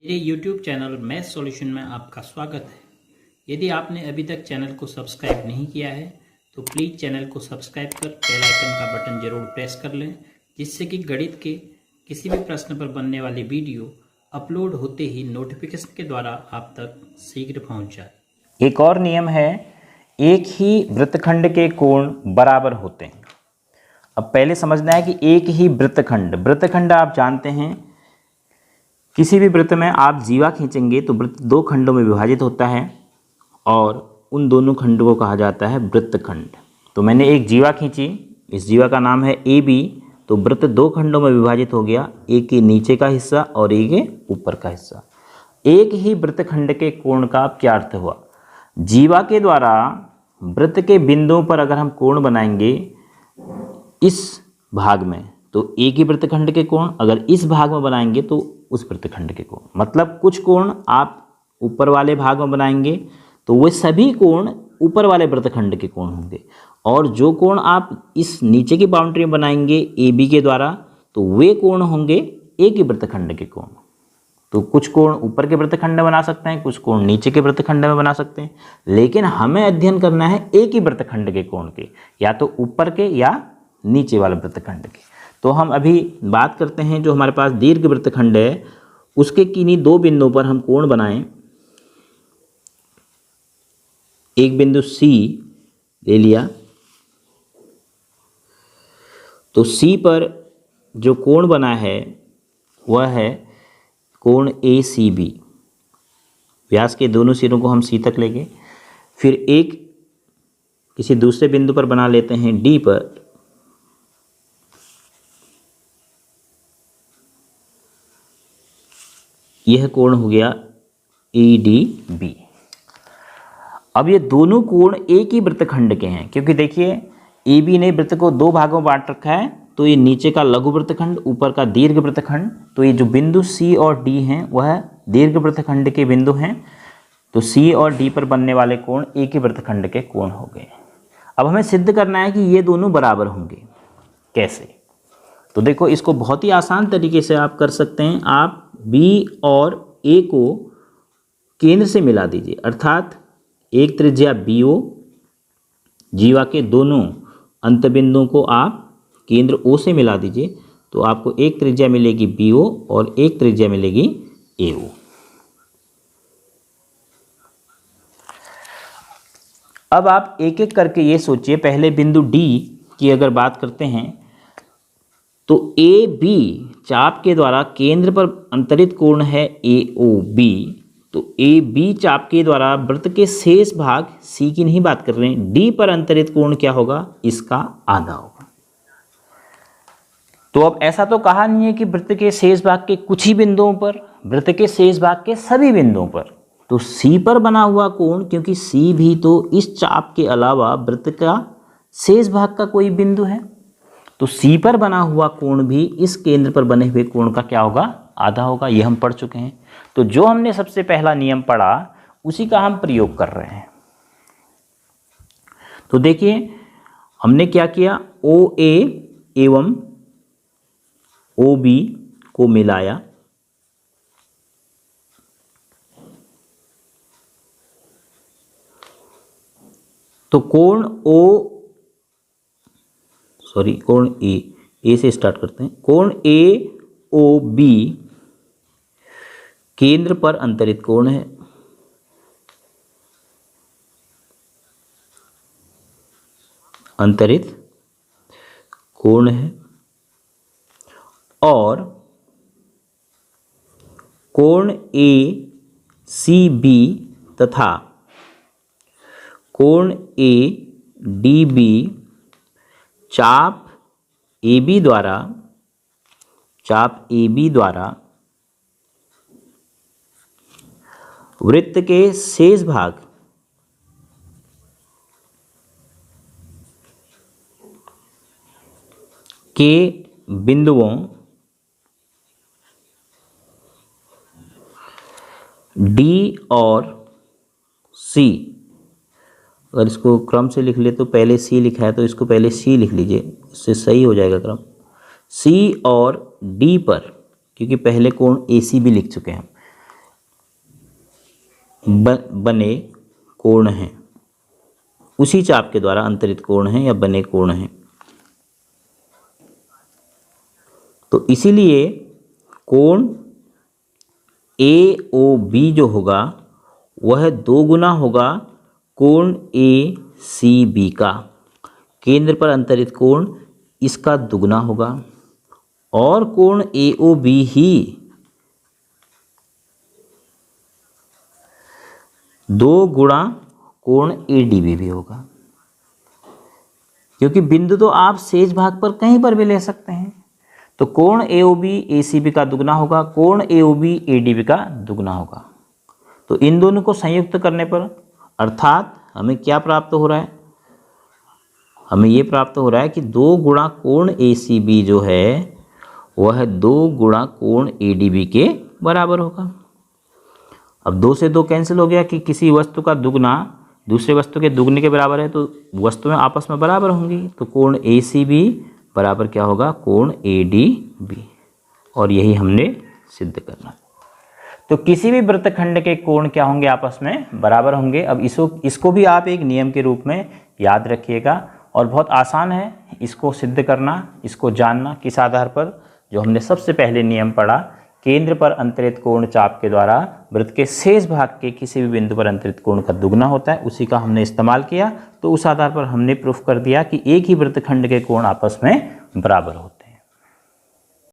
मेरे YouTube channel math solution में आपका स्वागत है। यदि आपने अभी तक चैनल को सब्सक्राइब नहीं किया है तो प्लीज़ चैनल को सब्सक्राइब कर बेल आइकन का बटन जरूर प्रेस कर लें, जिससे कि गणित के किसी भी प्रश्न पर बनने वाली वीडियो अपलोड होते ही नोटिफिकेशन के द्वारा आप तक शीघ्र पहुंच जाए। एक और नियम है, एक ही वृत्तखंड के कोण बराबर होते हैं। अब पहले समझना है कि एक ही वृत्तखंड आप जानते हैं, किसी भी वृत्त में आप जीवा खींचेंगे तो वृत्त दो खंडों में विभाजित होता है और उन दोनों खंडों को कहा जाता है वृत्तखंड। तो मैंने एक जीवा खींची, इस जीवा का नाम है ए बी। तो वृत्त दो खंडों में विभाजित हो गया, एक के नीचे का हिस्सा और एक के ऊपर का हिस्सा। एक ही वृत्तखंड के कोण का क्या अर्थ हुआ? जीवा के द्वारा वृत्त के बिंदुओं पर अगर हम कोण बनाएंगे इस भाग में तो एक ही वृत्तखंड के कोण, अगर इस भाग में बनाएंगे तो उस वृत्तखंड के कोण। मतलब कुछ कोण आप ऊपर वाले भाग में बनाएंगे तो वे सभी कोण ऊपर वाले वृत्तखंड के कोण होंगे, और जो कोण आप इस नीचे की बाउंड्री में बनाएंगे ए बी के द्वारा तो वे कोण होंगे एक ही वृत्तखंड के कोण। तो कुछ कोण ऊपर के वृत्तखंड में बना सकते हैं, कुछ कोण नीचे के वृत्तखंड में बना सकते हैं, लेकिन हमें अध्ययन करना है एक ही वृत्तखंड के कोण के, या तो ऊपर के या नीचे वाले वृत्तखंड के। तो हम अभी बात करते हैं जो हमारे पास दीर्घ वृत्तखंड है उसके किन्हीं दो बिंदुओं पर हम कोण बनाएं। एक बिंदु C ले लिया, तो C पर जो कोण बना है वह है कोण ACB। व्यास के दोनों सिरों को हम C तक लेंगे। फिर एक किसी दूसरे बिंदु पर बना लेते हैं D पर, यह कोण हो गया ADB। अब ये दोनों कोण एक ही वृत्तखंड के हैं, क्योंकि देखिए AB ने वृत्त को दो भागों में बांट रखा है, तो ये नीचे का लघु वृत्तखंड, ऊपर का दीर्घ वृत्तखंड। तो ये जो बिंदु C और D हैं वह दीर्घ वृत्तखंड के बिंदु हैं। तो C और D पर बनने वाले कोण एक ही वृत्तखंड के कोण हो गए। अब हमें सिद्ध करना है कि ये दोनों बराबर होंगे। कैसे? तो देखो, इसको बहुत ही आसान तरीके से आप कर सकते हैं। आप B और A को केंद्र से मिला दीजिए, अर्थात एक त्रिज्या BO, जीवा के दोनों अंतबिंदुओं को आप केंद्र O से मिला दीजिए, तो आपको एक त्रिज्या मिलेगी BO और एक त्रिज्या मिलेगी AO। अब आप एक एक करके ये सोचिए। पहले बिंदु D की अगर बात करते हैं तो AB चाप के द्वारा केंद्र पर अंतरित कोण है AOB। तो AB चाप के द्वारा वृत्त के शेष भाग, C की नहीं बात कर रहे हैं, D पर अंतरित कोण क्या होगा? इसका आधा होगा। तो अब ऐसा तो कहा नहीं है कि वृत्त के शेष भाग के कुछ ही बिंदुओं पर, वृत्त के शेष भाग के सभी बिंदुओं पर। तो C पर बना हुआ कोण, क्योंकि C भी तो इस चाप के अलावा वृत्त का शेष भाग का कोई बिंदु है, तो C पर बना हुआ कोण भी इस केंद्र पर बने हुए कोण का क्या होगा? आधा होगा। यह हम पढ़ चुके हैं। तो जो हमने सबसे पहला नियम पढ़ा उसी का हम प्रयोग कर रहे हैं। तो देखिए हमने क्या किया, OA एवं OB को मिलाया, तो कोण कोण ए से स्टार्ट करते हैं। कोण AOB केंद्र पर अंतरित कोण है, और कोण ACB तथा कोण ADB चाप AB द्वारा वृत्त के शेष भाग के बिंदुओं D और C, अगर इसको क्रम से लिख ले तो पहले सी लिखा है तो इसको पहले सी लिख लीजिए, इससे सही हो जाएगा क्रम। सी और डी पर, क्योंकि पहले कोण ए सी भी लिख चुके हैं, बने कोण हैं, उसी चाप के द्वारा अंतरित कोण हैं या बने कोण हैं। तो इसीलिए कोण AOB जो होगा वह 2 गुना होगा कोण ACB का। केंद्र पर अंतरित कोण इसका दुगना होगा और कोण AOB ही 2 गुणा कोण ADB भी होगा, क्योंकि बिंदु तो आप शेष भाग पर कहीं पर भी ले सकते हैं। तो कोण AOB ACB का दुगना होगा, कोण AOB ADB का दुगना होगा। तो इन दोनों को संयुक्त करने पर अर्थात हमें क्या प्राप्त हो रहा है, हमें ये प्राप्त हो रहा है कि 2 गुणा कोण ACB जो है वह 2 गुणा कोण ADB के बराबर होगा। अब 2 से 2 कैंसिल हो गया कि किसी वस्तु का दुगना दूसरे वस्तु के दुगने के बराबर है, तो वस्तुएं आपस में बराबर होंगी। तो कोण ACB बराबर क्या होगा, कोण ADB, और यही हमने सिद्ध करना। तो किसी भी वृत्तखंड के कोण क्या होंगे, आपस में बराबर होंगे। अब इसको भी आप एक नियम के रूप में याद रखिएगा, और बहुत आसान है इसको सिद्ध करना, इसको जानना। किस आधार पर, जो हमने सबसे पहले नियम पढ़ा, केंद्र पर अंतरित कोण चाप के द्वारा वृत्त के शेष भाग के किसी भी बिंदु पर अंतरित कोण का दुगना होता है, उसी का हमने इस्तेमाल किया। तो उस आधार पर हमने प्रूफ कर दिया कि एक ही वृत्तखंड के कोण आपस में बराबर होते हैं।